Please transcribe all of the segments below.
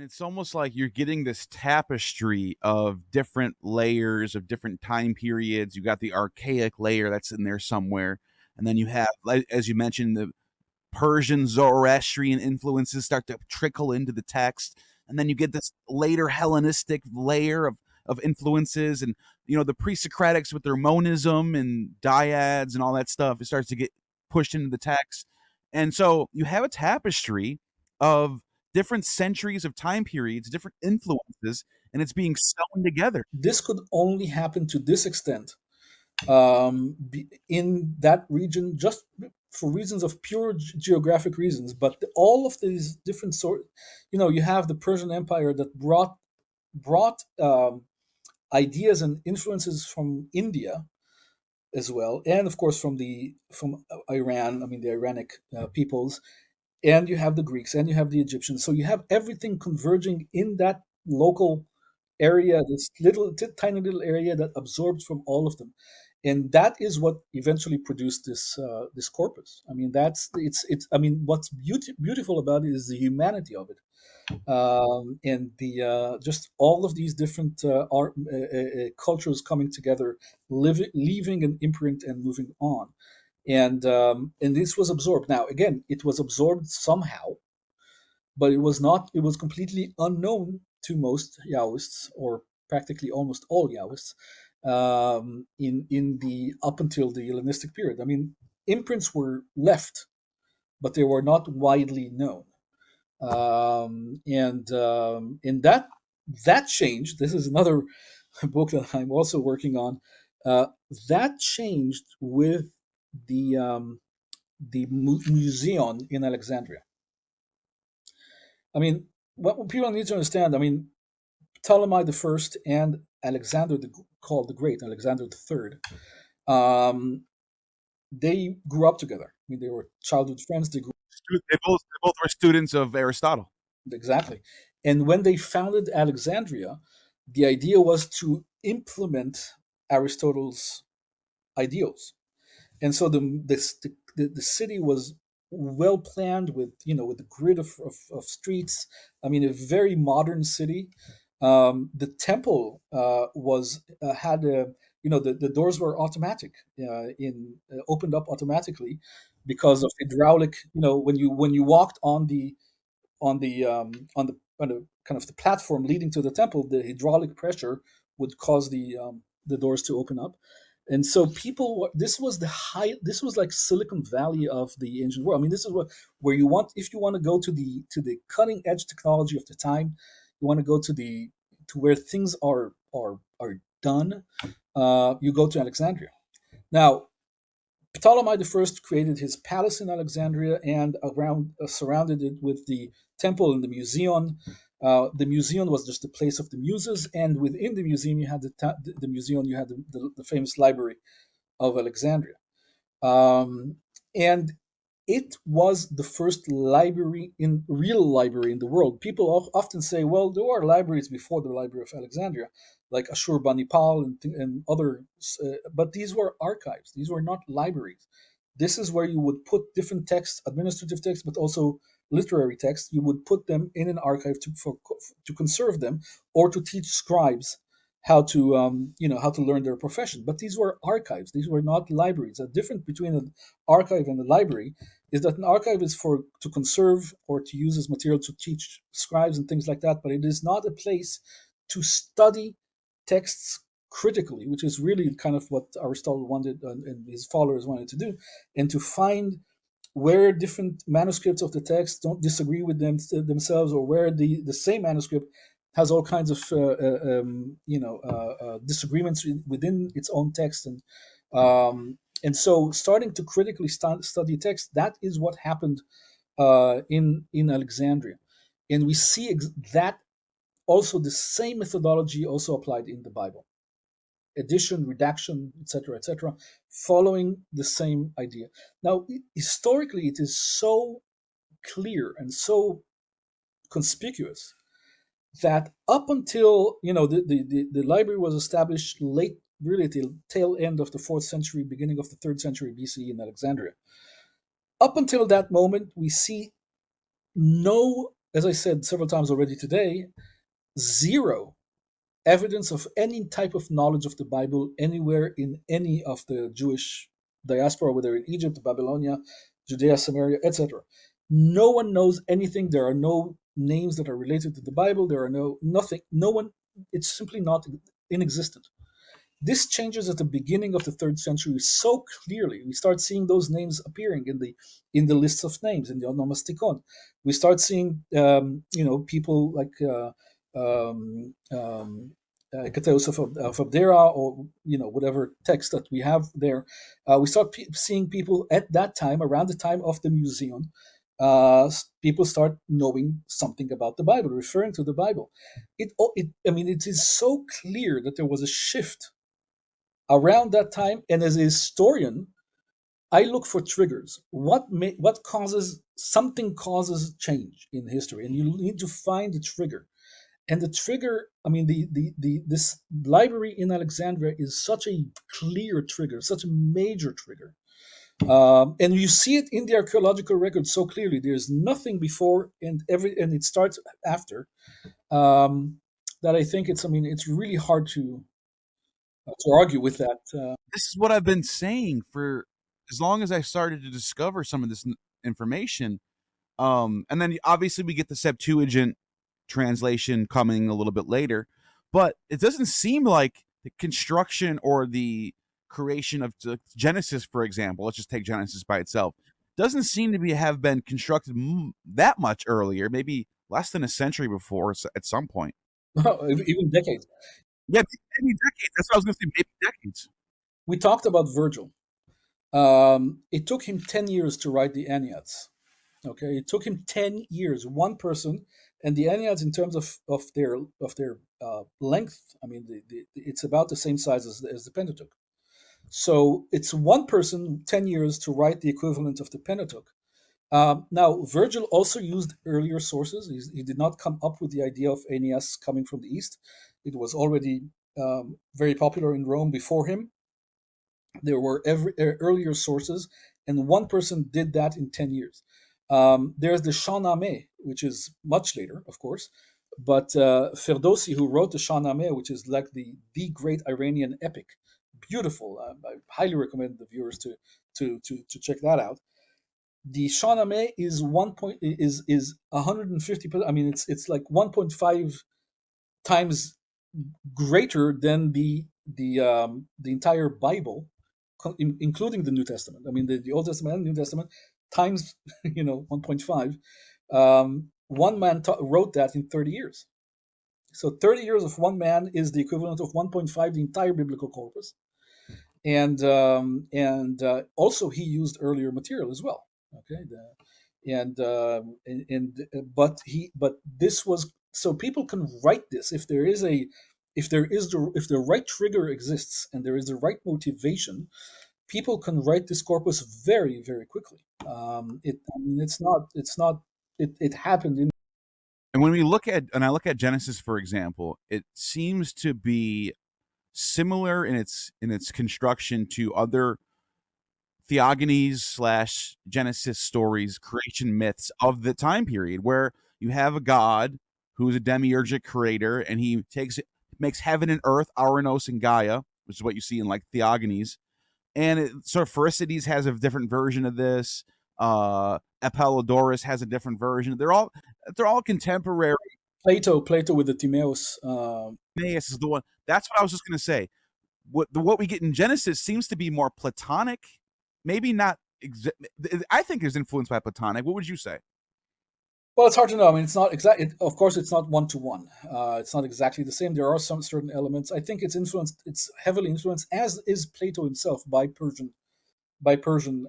And it's almost like you're getting this tapestry of different layers of different time periods. You got the archaic layer that's in there somewhere, and then you have, as you mentioned, the Persian Zoroastrian influences start to trickle into the text, and then you get this later Hellenistic layer of influences, and the pre-Socratics with their monism and dyads and all that stuff. It starts to get pushed into the text, and so you have a tapestry of different centuries of time periods, different influences, and it's being sewn together. This could only happen to this extent in that region, just for reasons of pure geographic reasons. But all of these different you have the Persian Empire that brought ideas and influences from India as well, and of course from Iran. I mean, the Iranic peoples, and you have the Greeks, and you have the Egyptians. So you have everything converging in that local area, this tiny little area that absorbs from all of them, and that is what eventually produced this corpus. I mean, it's. I mean, what's beautiful about it is the humanity of it, and the just all of these different art cultures coming together, leaving an imprint and moving on, and this was absorbed. Now, again, it was absorbed somehow, but it was not. It was completely unknown to most Yahwists, or practically almost all Yahwists, in the up until the Hellenistic period. I mean, imprints were left, but they were not widely known, and that changed. This is another book that I'm also working on. Uh, that changed with the museum in Alexandria. I mean, what people need to understand. I mean, Ptolemy the First and Alexander called the Great, Alexander the Third. They grew up together. I mean, they were childhood friends. They grew They both were students of Aristotle. exactly, and when they founded Alexandria, the idea was to implement Aristotle's ideals, and so the city was well planned with with the grid of streets. I mean, a very modern city. The temple was had a the doors were automatic, in opened up automatically because of hydraulic. When you walked on the kind of the platform leading to the temple, the hydraulic pressure would cause the doors to open up, and so this was this was like Silicon Valley of the ancient world. I mean, this is where you want, if you want to go to the cutting edge technology of the time, you want to go to where things are done. You go to Alexandria. Now, Ptolemy the First created his palace in Alexandria and around surrounded it with the temple and the museum. The museum was just the place of the muses, and within the museum you had the museum. You had the famous Library of Alexandria, and it was the first real library in the world. People often say, well, there were libraries before the Library of Alexandria, like Ashurbanipal and other, but these were archives. These were not libraries. This is where you would put different texts, administrative texts, but also literary texts. You would put them in an archive to conserve them, or to teach scribes how to how to learn their profession. But these were archives. These were not libraries. The difference between an archive and a library is that an archive is for to conserve or to use as material to teach scribes and things like that, but it is not a place to study texts critically, which is really kind of what Aristotle wanted and his followers wanted to do, and to find where different manuscripts of the text don't disagree with themselves, or where the same manuscript has all kinds of disagreements within its own text, and so starting to critically study text. That is what happened in Alexandria, and we see that also the same methodology also applied in the Bible: addition, redaction, etc., etc., following the same idea. Now, historically, it is so clear and so conspicuous that up until the library was established late, really till tail end of the 4th century, beginning of the 3rd century BCE in Alexandria. Up until that moment, we see no as I said several times already today, zero evidence of any type of knowledge of the Bible anywhere in any of the Jewish diaspora, whether in Egypt, Babylonia, Judea, Samaria, etc. No one knows anything. There are no names that are related to the Bible. There are nothing. No one. It's simply not inexistent. This changes at the beginning of the third century so clearly. We start seeing those names appearing in the lists of names in the onomasticon. We start seeing people like Keteos of Abdera, or whatever text that we have there. We start seeing people at that time, around the time of the museum. People start knowing something about the Bible, referring to the Bible. I mean, it is so clear that there was a shift around that time. And as a historian, I look for triggers. What causes something causes change in history, and you need to find the trigger. And the trigger, I mean, this library in Alexandria is such a clear trigger, such a major trigger. And you see it in the archaeological record so clearly. There's nothing before and it starts after. That I think it's really hard to argue with that. This is what I've been saying for as long as I started to discover some of this information. And then obviously we get the Septuagint translation coming a little bit later, but it doesn't seem like the construction or the creation of Genesis, for example, let's just take Genesis by itself, doesn't seem to have been constructed that much earlier, maybe less than a century before at some point. Even decades. Yeah, maybe decades. That's what I was going to say, maybe decades. We talked about Virgil. It took him 10 years to write the Enneads. Okay, it took him 10 years, one person. And the Enneads, in terms of their length, I mean, it's about the same size as the Pentateuch. So it's one person, 10 years to write the equivalent of the Pentateuch. Now, Virgil also used earlier sources. He did not come up with the idea of Aeneas coming from the East. It was already very popular in Rome before him. There were earlier sources, and one person did that in 10 years. There's the Shahnameh, which is much later, of course, but Ferdowsi, who wrote the Shahnameh, which is like the great Iranian epic, beautiful. I highly recommend the viewers to check that out. The Shahnameh is 150. I mean, it's like 1.5 times greater than the entire Bible, including the New Testament. I mean, the Old Testament and New Testament times 1.5. One man wrote that in 30 years. So 30 years of one man is the equivalent of 1.5, the entire biblical corpus. And also he used earlier material as well. Okay, but this was so people can write this if the right trigger exists and there is the right motivation. People can write this corpus very, very quickly. It happened in. And when I look at Genesis, for example, it seems to be similar in its construction to other theogonies slash Genesis stories, creation myths of the time period, where you have a god who is a demiurgic creator, and he makes heaven and earth, Aranos and Gaia, which is what you see in like theogonies. And sort of Pherecydes has a different version of this. Apollodorus has a different version. They're all contemporary. Plato with the Timaeus. Timaeus is the one. That's what I was just going to say. What we get in Genesis seems to be more Platonic. Maybe not. I think it's influenced by Platonic. What would you say? Well, it's hard to know. I mean, it's not exactly. Of course, it's not one to one. It's not exactly the same. There are some certain elements. I think it's influenced. It's heavily influenced, as is Plato himself, by Persian. By Persian.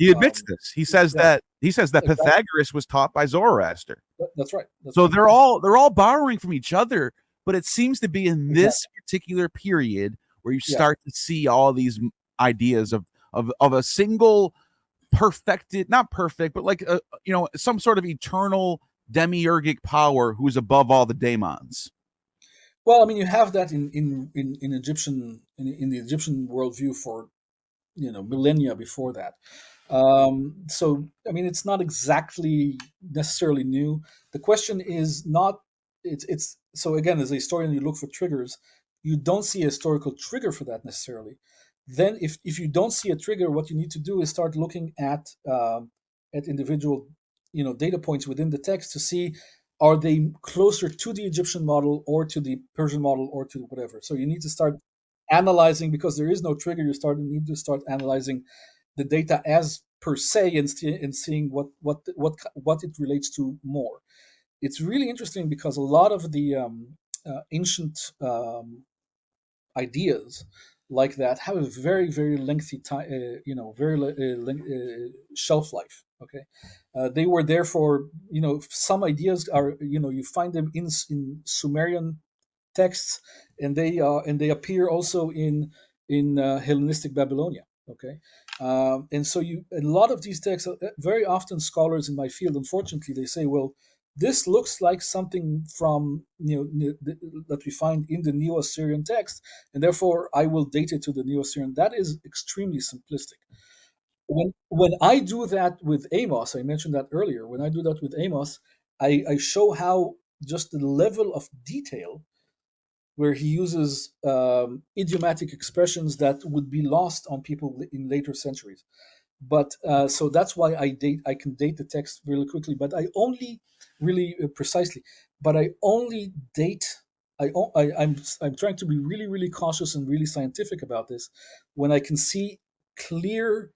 He admits this. He says yeah, that exactly. Pythagoras was taught by Zoroaster. That's right. That's So right. they're all borrowing from each other, but it seems to be in this Exactly. particular period where you Yeah. start to see all these ideas of a single perfected, not perfect, but like some sort of eternal demiurgic power who's above all the daemons. Well, I mean, you have that in Egyptian in the Egyptian worldview for millennia before that. So, I mean, it's not exactly necessarily new. The question is not, it's, so again, as a historian, you look for triggers. You don't see a historical trigger for that necessarily. Then, if you don't see a trigger, what you need to do is start looking at individual, data points within the text to see, are they closer to the Egyptian model or to the Persian model or to whatever. So you need to start analyzing, because there is no trigger. Need to start analyzing the data as per se, and seeing what it relates to more. It's really interesting because a lot of the ancient ideas like that have a very very lengthy time, shelf life. Okay, they were there for, some ideas are, you find them in Sumerian texts, and they appear also in Hellenistic Babylonia. Okay, and so a lot of these texts, very often scholars in my field, unfortunately, they say, well, this looks like something from, that we find in the Neo-Assyrian text, and therefore I will date it to the Neo-Assyrian. That is extremely simplistic. When I do that with Amos, I mentioned that earlier. When I do that with Amos, I show how just the level of detail where he uses idiomatic expressions that would be lost on people in later centuries. But so that's why I can date the text really quickly, but I only really precisely, but I only date. I'm trying to be really really cautious and really scientific about this when I can see clear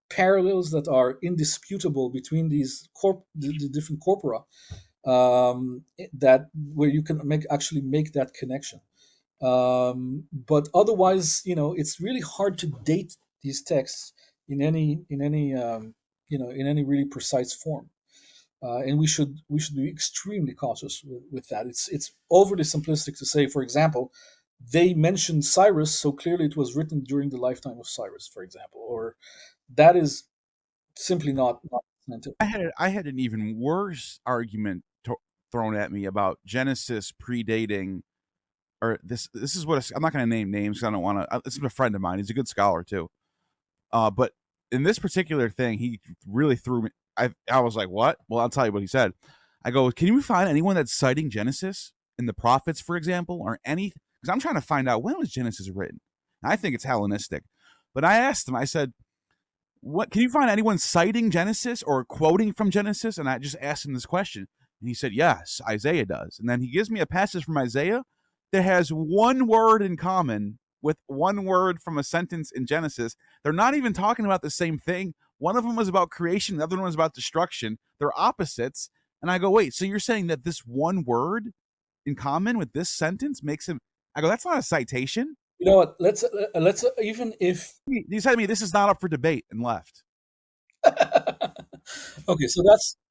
parallels that are indisputable between the different corpora, that where you can make that connection. But otherwise, it's really hard to date these texts in any really precise form. And we should be extremely cautious with that. It's overly simplistic to say, for example, they mentioned Cyrus, so clearly it was written during the lifetime of Cyrus, for example, or that is simply not scientific. I had an even worse argument thrown at me about Genesis predating, or this is what I'm not going to name names 'cause I don't want to. This is a friend of mine. He's a good scholar too. But in this particular thing, he really threw me. I was like, what? Well, I'll tell you what he said. I go, can you find anyone that's citing Genesis in the prophets, for example, or any? Because I'm trying to find out, when was Genesis written. I think it's Hellenistic. But I asked him, I said, what, can you find anyone citing Genesis or quoting from Genesis? And I just asked him this question. And he said, yes, Isaiah does. And then he gives me a passage from Isaiah that has one word in common with one word from a sentence in Genesis. They're not even talking about the same thing. One of them was about creation, the other one was about destruction. They're opposites. And I go, wait, so you're saying that this one word in common with this sentence makes him. I go, that's not a citation. You know what? Let's even if You said to me, this is not up for debate, and left. okay, so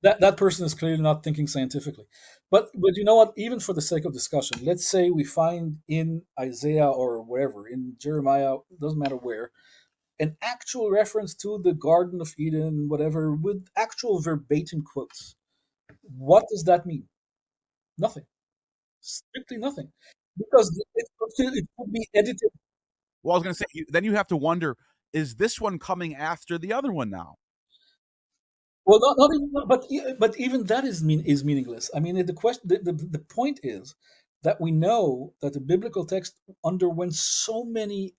that person is clearly not thinking scientifically. But you know what? Even for the sake of discussion, let's say we find in Isaiah or wherever, in Jeremiah, doesn't matter where, an actual reference to the Garden of Eden, whatever, with actual verbatim quotes. What does that mean? Nothing. Strictly nothing. Because it could be edited. Well, I was going to say, then you have to wonder, is this one coming after the other one now? Well, not even, but even that is meaningless. I mean, the question, the point is that we know that the biblical text underwent so many,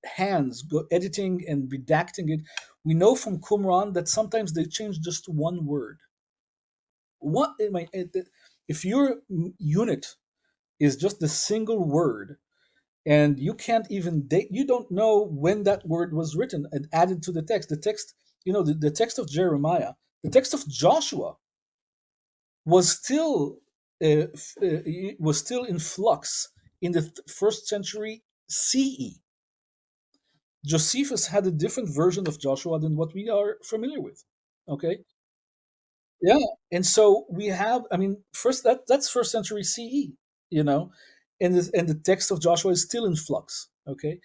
hands editing and redacting it. We know from Qumran that sometimes they change just one word. What if your unit is just a single word, and you can't even date, you don't know when that word was written and added to the text. The text, the text of Jeremiah, the text of Joshua was still was still in flux in the first century CE. Josephus had a different version of Joshua than what we are familiar with. Okay, yeah, and so we have. I mean, that's first century CE. You know, and the text of Joshua is still in flux. Okay,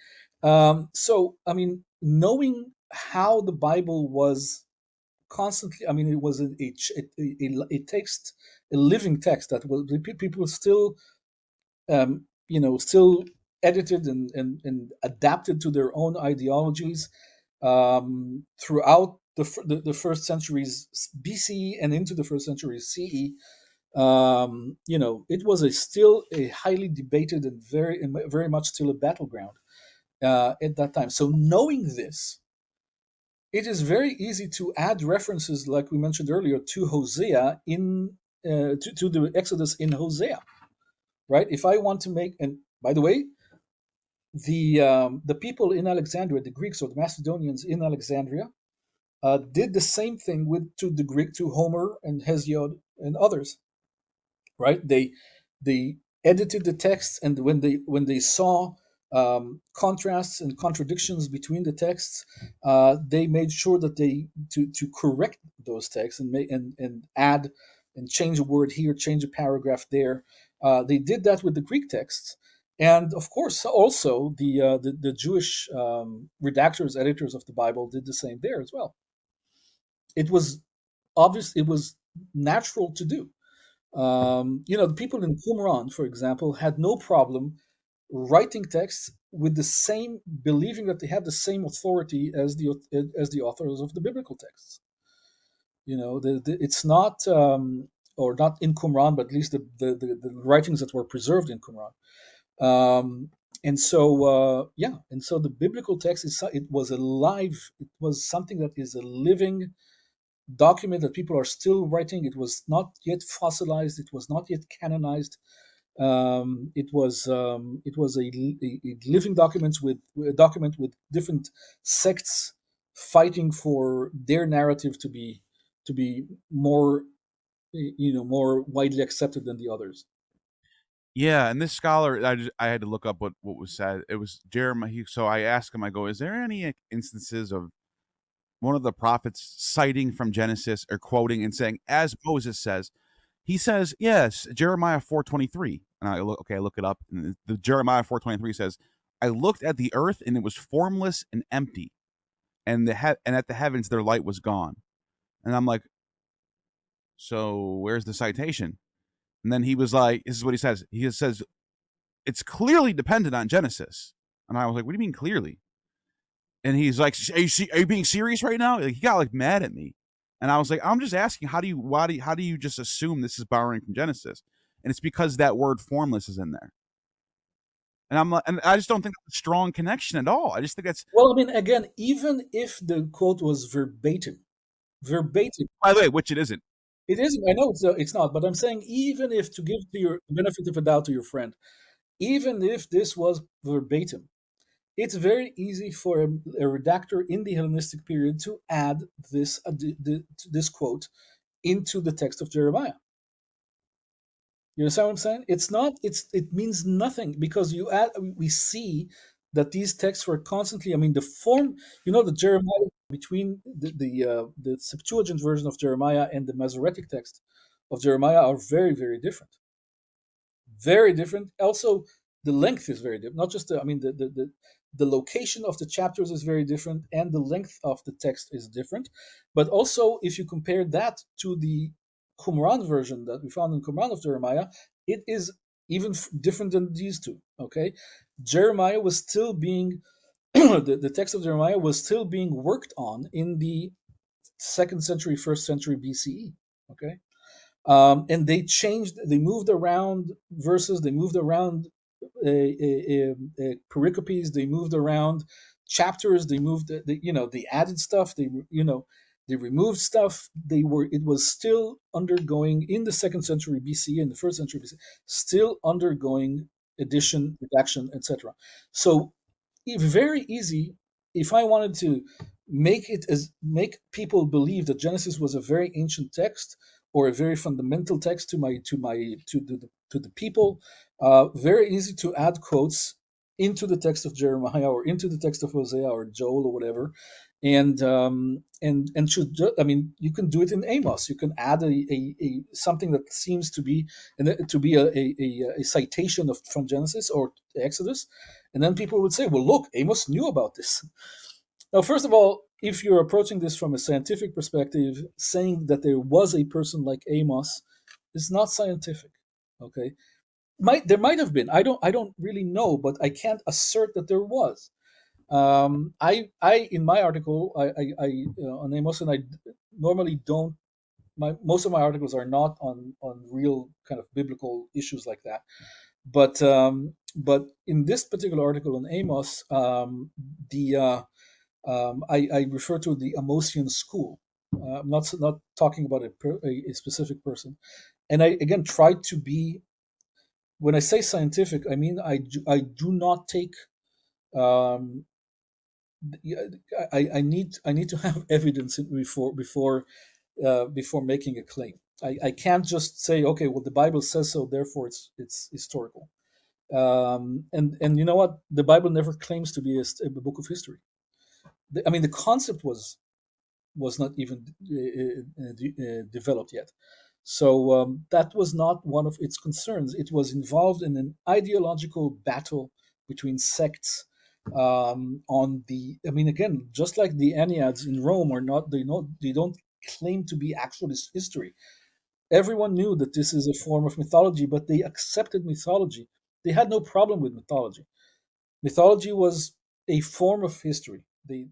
so I mean, knowing how the Bible was constantly. I mean, it was a text, a living text that was people still, still edited and adapted to their own ideologies. throughout the first centuries BCE and into the first century CE. It was still a highly debated and very much still a battleground at that time. So knowing this, it is very easy to add references, like we mentioned earlier, to Hosea to the Exodus in Hosea, right? If I want to make, and by the way, the people in Alexandria, the Greeks or the Macedonians in Alexandria, did the same thing to Homer and Hesiod and others, right? They edited the text, and when they saw contrasts and contradictions between the texts, they made sure that to correct those texts and add and change a word here, change a paragraph there. They did that with the Greek texts, and of course, also the Jewish redactors, editors of the Bible did the same there as well. It was obvious, it was natural to do. The people in Qumran, for example, had no problem writing texts with the same, believing that they had the same authority as the authors of the biblical texts. It's not, or not in Qumran, but at least the writings that were preserved in Qumran. And so the biblical text it was alive. It was something that is a living document that people are still writing. It was not yet fossilized. It was not yet canonized. It was a living document with different sects fighting for their narrative to be more more widely accepted than the others. Yeah, and this scholar, I had to look up what was said. It was Jeremiah. So I asked him, I go, is there any instances of one of the prophets citing from Genesis or quoting and saying, as Moses says? He says, yes, Jeremiah 4:23. And I look it up. And the Jeremiah 4:23 says, I looked at the earth and it was formless and empty, and and at the heavens their light was gone. And I'm like, so where's the citation? And then he was like, this is what he says. He says, it's clearly dependent on Genesis. And I was like, what do you mean clearly? And he's like, are you being serious right now? Like, he got like mad at me. And I was like, I'm just asking, how do you just assume this is borrowing from Genesis? And it's because that word formless is in there. And I'm like, and I just don't think that's a strong connection at all. I just think that's, Well, I mean, again, even if the quote was verbatim, by the way, which it isn't. it isn't. I know it's not, but I'm saying, even if, to give to your benefit of the doubt to your friend, even if this was verbatim, it's very easy for a redactor in the Hellenistic period to add this quote into the text of Jeremiah. You understand what I'm saying? It means nothing, because we see that these texts were constantly. I mean, the form. The Jeremiah, between the Septuagint version of Jeremiah and the Masoretic text of Jeremiah, are very, very different. Very different. Also, the length is very different. Not just the location of the chapters is very different, and the length of the text is different. But also, if you compare that to the Qumran version that we found in Qumran of Jeremiah, it is even different than these two. Okay, Jeremiah was still being the text of Jeremiah was still being worked on in the second century, first century BCE. Okay, and they moved around verses, they moved around pericopes, they moved around chapters, they added stuff, they removed stuff. It was still undergoing in the second century BC and the first century BC, still undergoing addition, redaction, etc. So very easy. If I wanted to make people believe that Genesis was a very ancient text or a very fundamental text to the people, very easy to add quotes into the text of Jeremiah or into the text of Hosea or Joel or whatever, and I mean, you can do it in Amos. You can add a something that seems to be a citation from Genesis or Exodus, and then people would say, well, look, Amos knew about this. Now, first of all, if you're approaching this from a scientific perspective, saying that there was a person like Amos is not scientific. Okay, there might have been. I don't really know, but I can't assert that there was. I in my article, on Amos, and I normally don't. Most of my articles are not on real kind of biblical issues like that. But in this particular article on Amos, the I refer to the Amosian school. I'm not talking about a specific person, and I again try to be, when I say scientific, I mean I do not take, um, yeah, I need to have evidence before making a claim. I can't just say, okay, well, the Bible says so, therefore it's historical. And you know what? The Bible never claims to be a book of history. I mean, the concept was not even developed yet. So that was not one of its concerns. It was involved in an ideological battle between sects on the. I mean, again, just like the Enneads in Rome are not, they don't claim to be actual history. Everyone knew that this is a form of mythology, but they accepted mythology. They had no problem with mythology. Mythology was a form of history. I mean,